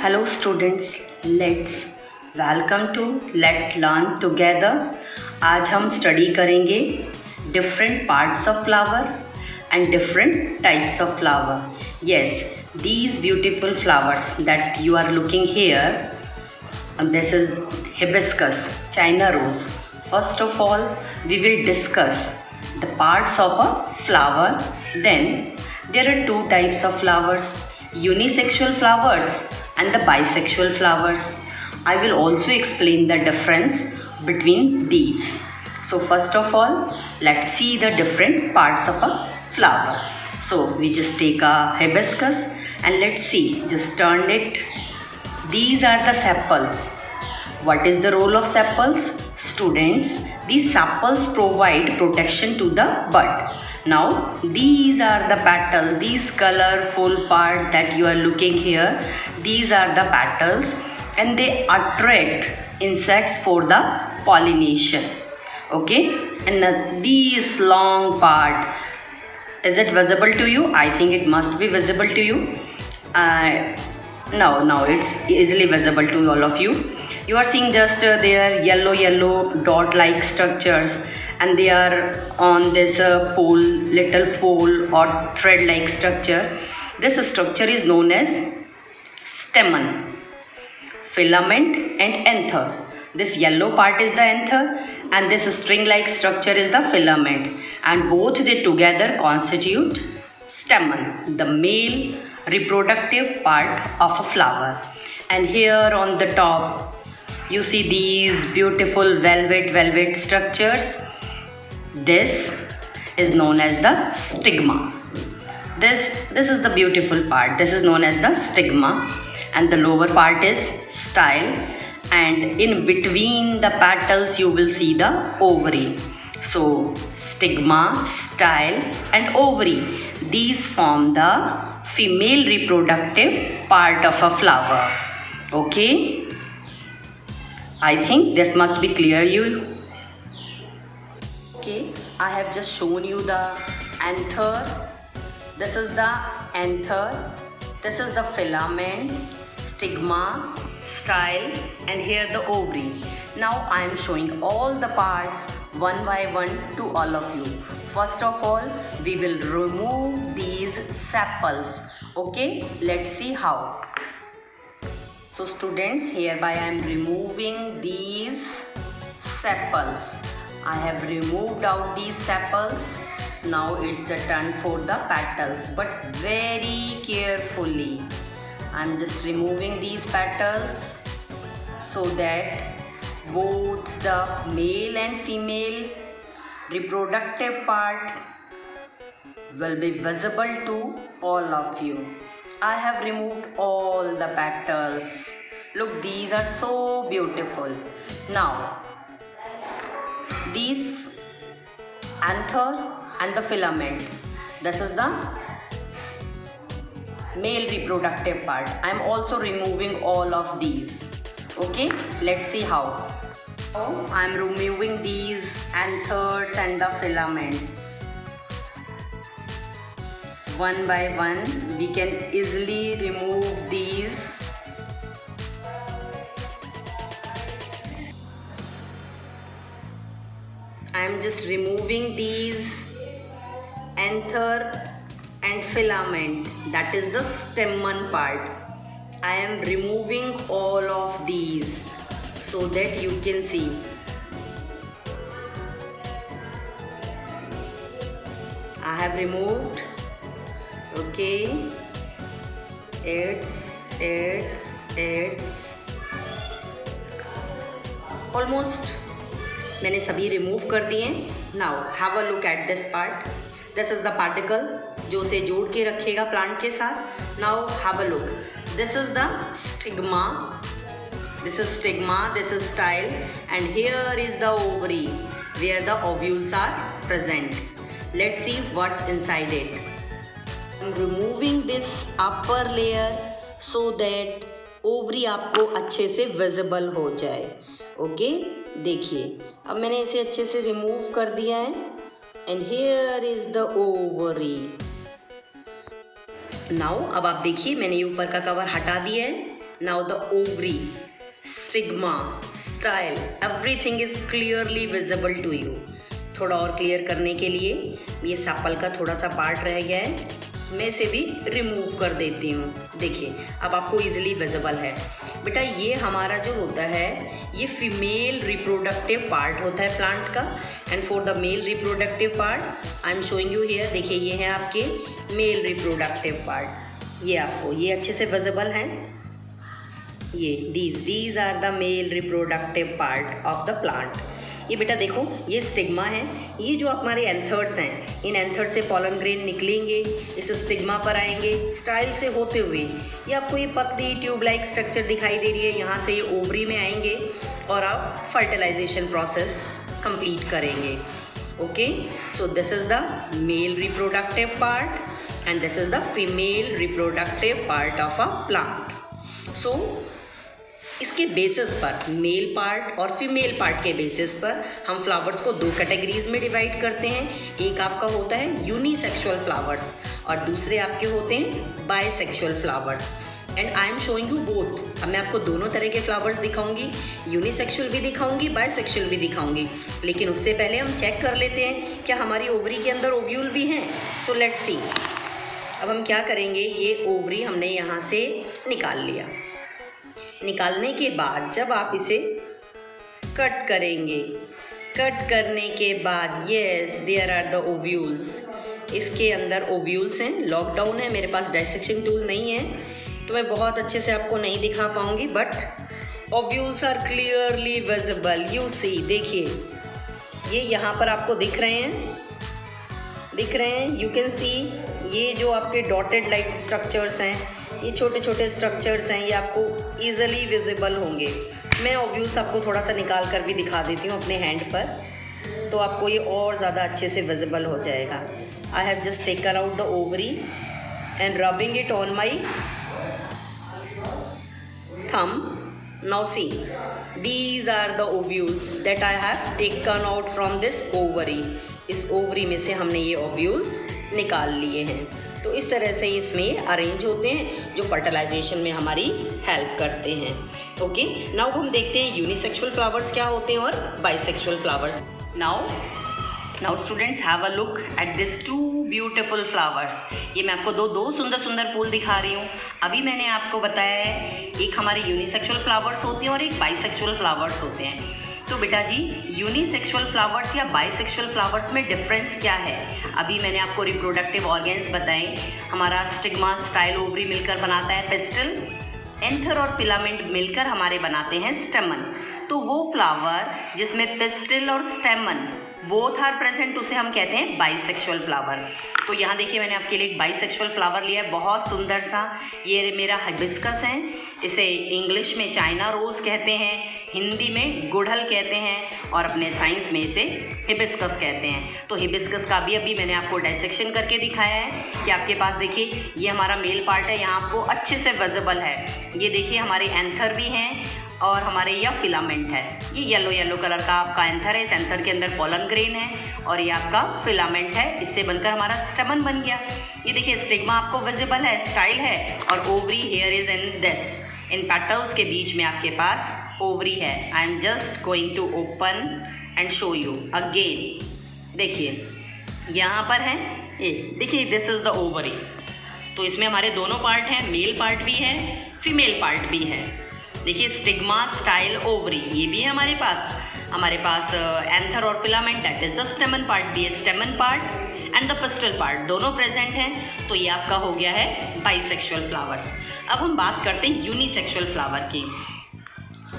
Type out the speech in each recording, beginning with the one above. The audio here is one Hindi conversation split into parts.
Hello students, let's welcome to Let Learn Together. आज हम स्टडी करेंगे different parts of flower and different types of flower. Yes, these beautiful flowers that you are looking here, this is hibiscus, China rose. First of all, we will discuss the parts of a flower. Then there are two types of flowers, unisexual flowers and the bisexual flowers. I will also explain the difference between these. So first of all, let's see the different parts of a flower. So we just take a hibiscus and let's see, just turn it. These are the sepals. What is the role of sepals? Students, these sepals provide protection to the bud. Now these are the petals, these colorful parts that you are looking here, these are the petals and they attract insects for the pollination. Okay, and this long part, is it visible to you? I think it must be visible to you. Now it's easily visible to all of you. You are seeing just their yellow dot like structures, and they are on this little pole or thread like structure. This structure is known as stamen, filament and anther. This yellow part is the anther and this string like structure is the filament, and both they together constitute stamen, the male reproductive part of a flower. And here on the top you see these beautiful velvet structures. This is known as the stigma. This is the beautiful part. This is known as the stigma, and the lower part is style, and in between the petals you will see the ovary. So stigma, style and ovary, these form the female reproductive part of a flower. Okay, I think this must be clear you. Okay, I have just shown you the anther. This is the anther, this is the filament, stigma, style and here the ovary. Now I am showing all the parts one by one to all of you. First of all, we will remove these sepals. Okay, let's see how. So students, hereby I am removing these sepals. I have removed out these sepals. Now it's the turn for the petals, but very carefully. I'm just removing these petals so that both the male and female reproductive part will be visible to all of you. I have removed all the petals. Look, these are so beautiful. Now, these anther and the filament, this is the male reproductive part. I am also removing all of these. Okay, let's see how. I am removing these anthers and the filaments. One by one, we can easily remove these. I am just removing these anther and filament, that is the stamen part. I am removing all of these so that you can see. I have removed. Okay, it's almost मैंने सभी रिमूव कर दिए. Now have a look at this part. This is the particle जो उसे जोड़ के रखेगा प्लांट के साथ. Now have a look. This is the stigma. This is stigma. This is style, and here is the ovary where the ovules are present. Let's see what's inside it. I'm removing this upper layer so that ovary आपको अच्छे से visible हो जाए. ओके, देखिए अब मैंने इसे अच्छे से रिमूव कर दिया है, and here is the ovary. Now अब आप देखिए मैंने ये ऊपर का कवर हटा दिया है. Now the ovary, stigma, style, everything is clearly visible to you. थोड़ा और क्लियर करने के लिए ये सेपल का थोड़ा सा पार्ट रह गया है, मैं इसे भी रिमूव कर देती हूँ। देखिए अब आपको इजीली विजिबल है। बेटा ये हमारा जो होता है ये फीमेल रिप्रोडक्टिव पार्ट होता है प्लांट का, and for the male reproductive part I am showing you here. देखिए ये है आपके मेल रिप्रोडक्टिव पार्ट, ये आपको ये अच्छे से विजिबल हैं। ये these are the male reproductive part of the plant. ये बेटा देखो ये स्टिग्मा है, ये जो हमारे एंथर्स हैं, इन एंथर्स से पॉलन ग्रेन निकलेंगे, इस स्टिग्मा पर आएंगे, स्टाइल से होते हुए ये आपको ये पतली ट्यूब लाइक स्ट्रक्चर दिखाई दे रही है, यहाँ से ये ओवरी में आएंगे और आप फर्टिलाइजेशन प्रोसेस कंप्लीट करेंगे। Okay, so this is the male reproductive part and this is the female reproductive part of a plant. So इसके बेसिस पर मेल पार्ट और फीमेल पार्ट के बेसिस पर हम फ्लावर्स को दो कैटेगरीज में डिवाइड करते हैं। एक आपका होता है यूनिसेक्सुअल फ्लावर्स और दूसरे आपके होते हैं bisexual flowers, and I am showing you both. अब मैं आपको दोनों तरह के फ्लावर्स दिखाऊंगी, यूनिसेक्सुअल भी दिखाऊंगी, बाइसेक्सुअल भी दिखाऊंगी, लेकिन उससे पहले हम चेक कर लेते हैं क्या हमारी ओवरी के अंदर ओव्यूल भी हैं। So let's see. अब हम क्या करेंगे, ये ओवरी हमने यहाँ से निकाल लिया। निकालने के बाद जब आप इसे कट करेंगे, कट करने के बाद yes there are the ovules, इसके अंदर ओव्यूल्स हैं। लॉकडाउन है, मेरे पास डाइसेक्शन टूल नहीं है तो मैं बहुत अच्छे से आपको नहीं दिखा पाऊंगी, but ovules are clearly visible. You see, देखिए ये यहाँ पर आपको दिख रहे हैं, दिख रहे हैं, यू कैन सी। ये जो आपके डॉटेड लाइट स्ट्रक्चर्स हैं, ये छोटे छोटे स्ट्रक्चर्स हैं, ये आपको ईजिली विजिबल होंगे। मैं ओव्यूल्स आपको थोड़ा सा निकाल कर भी दिखा देती हूँ अपने हैंड पर, तो आपको ये और ज़्यादा अच्छे से विजिबल हो जाएगा। I have just taken out the ovary and rubbing it on my thumb. Now see, these are the ovules that I have taken out from this ovary. इस ओवरी में से हमने ये ओव्यूल्स निकाल लिए हैं। तो इस तरह से इसमें अरेंज होते हैं जो फर्टिलाइजेशन में हमारी हेल्प करते हैं। ओके, नाउ हम देखते हैं यूनिसेक्सुअल फ्लावर्स क्या होते हैं और bisexual flowers. Now students have a look at this two beautiful flowers. ये मैं आपको दो सुंदर सुंदर फूल दिखा रही हूँ। अभी मैंने आपको बताया है एक हमारे यूनिसेक्सुअल फ्लावर्स होते हैं और एक बाइसेक्सुअल फ्लावर्स होते हैं। तो बेटा जी यूनिसेक्सुअल फ्लावर्स या बाइसेक्सुअल फ्लावर्स में डिफरेंस क्या है? अभी मैंने आपको रिप्रोडक्टिव ऑर्गेन्स बताए, हमारा स्टिग्मा, स्टाइल, ओवरी मिलकर बनाता है पेस्टल, एंथर और फिलामेंट मिलकर हमारे बनाते हैं स्टेमन। तो वो फ्लावर जिसमें पेस्टल और स्टेमन बोथ आर प्रेजेंट उसे हम कहते हैं बाइसेक्सुअल फ्लावर। तो यहाँ देखिए मैंने आपके लिए एक बाइसेक्सुअल फ्लावर लिया है, बहुत सुंदर सा। ये मेरा हिबिस्कस है, इसे इंग्लिश में चाइना रोज़ कहते हैं, हिंदी में गुड़हल कहते हैं और अपने साइंस में इसे हिबिस्कस कहते हैं। तो हिबिस्कस का भी अभी मैंने आपको डाइसेक्शन करके दिखाया है कि आपके पास देखिए ये हमारा मेल पार्ट है, यहाँ आपको अच्छे से विजिबल है। ये देखिए हमारे एंथर भी हैं और हमारे यह फिलामेंट है। ये येलो कलर का आपका एंथर है, इस एंथर के अंदर पॉलन ग्रेन है और ये आपका फिलामेंट है, इससे बनकर हमारा स्टेमन बन गया। ये देखिए स्टिग्मा आपको विजिबल है, स्टाइल है और ovary here is in this, in petals के बीच में आपके पास ओवरी है। I am just going to open and show you again. देखिए यहाँ पर है, ये देखिए दिस इज़ द ओवरी। तो इसमें हमारे दोनों पार्ट हैं, मेल पार्ट भी है, फीमेल पार्ट भी है। देखिए स्टिग्मा, स्टाइल, ओवरी ये भी है हमारे पास एंथर और filament, that is the स्टेमन part भी है, स्टेमन part and the pastel part दोनों प्रेजेंट हैं। तो ये आपका हो गया है बाइसेक्सुअल फ्लावर्स। अब हम बात करते हैं यूनिसेक्सुअल फ्लावर की।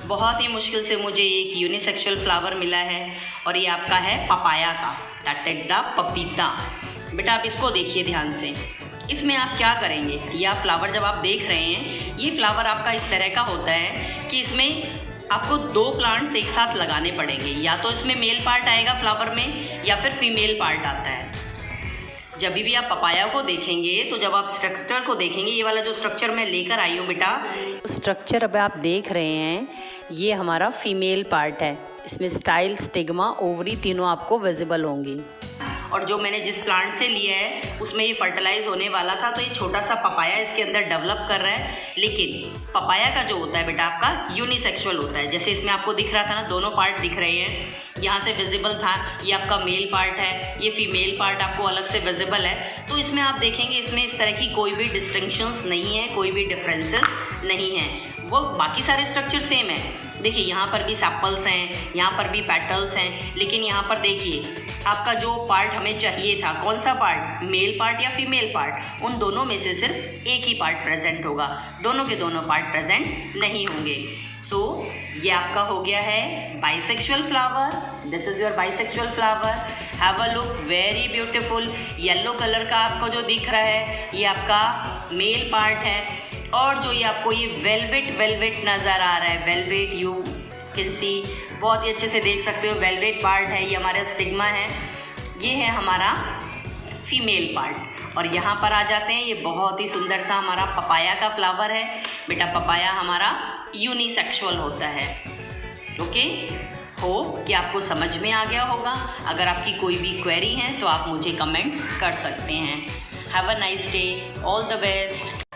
बहुत ही मुश्किल से मुझे एक यूनिसेक्सुअल फ्लावर मिला है और ये आपका है पपाया का, दैट इज द पपीता। बेटा आप इसको देखिए ध्यान से, इसमें आप क्या करेंगे, या फ्लावर जब आप देख रहे हैं, ये फ्लावर आपका इस तरह का होता है कि इसमें आपको दो प्लांट्स एक साथ लगाने पड़ेंगे, या तो इसमें मेल पार्ट आएगा फ्लावर में या फिर फीमेल पार्ट आता है। जब भी आप पपाया को देखेंगे तो जब आप स्ट्रक्चर को देखेंगे, ये वाला जो स्ट्रक्चर मैं लेकर आई हूँ बेटा, स्ट्रक्चर अब आप देख रहे हैं ये हमारा फीमेल पार्ट है, इसमें स्टाइल, स्टिग्मा, ओवरी तीनों आपको विजिबल होंगी। और जो मैंने जिस प्लांट से लिया है उसमें ये फर्टिलाइज होने वाला था, तो ये छोटा सा पपाया इसके अंदर डेवलप कर रहा है। लेकिन पपाया का जो होता है बेटा आपका यूनिसेक्सुअल होता है। जैसे इसमें आपको दिख रहा था ना, दोनों पार्ट दिख रहे हैं, यहाँ से विजिबल था, ये आपका मेल पार्ट है, ये फीमेल पार्ट आपको अलग से विजिबल है। तो इसमें आप देखेंगे इसमें इस तरह की कोई भी डिस्टिंक्शंस नहीं है, कोई भी डिफरेंसेस नहीं है, वो बाकी सारे स्ट्रक्चर सेम है। देखिए यहाँ पर भी सेपल्स हैं, यहाँ पर भी पेटल्स हैं, लेकिन यहाँ पर देखिए आपका जो पार्ट हमें चाहिए था, कौन सा पार्ट, मेल पार्ट या फीमेल पार्ट, उन दोनों में से सिर्फ एक ही पार्ट प्रेजेंट होगा, दोनों के दोनों पार्ट प्रेजेंट नहीं होंगे। सो ये आपका हो गया है bisexual flower. This is your bisexual flower. Have a look, very beautiful. Yellow colour का आपको जो दिख रहा है ये आपका मेल पार्ट है, और जो ये आपको ये वेलवेट नज़र आ रहा है, वेलवेट यू कैन सी, बहुत ही अच्छे से देख सकते हो, वेलवेट पार्ट है, ये हमारा स्टिग्मा है, ये है हमारा फीमेल पार्ट। और यहाँ पर आ जाते हैं, ये बहुत ही सुंदर सा हमारा पपाया का फ्लावर है। बेटा पपाया हमारा यूनिसेक्सुअल होता है। ओके, होप कि आपको समझ में आ गया होगा। अगर आपकी कोई भी क्वेरी है तो आप मुझे कमेंट्स कर सकते हैं। Have a nice day, all the best.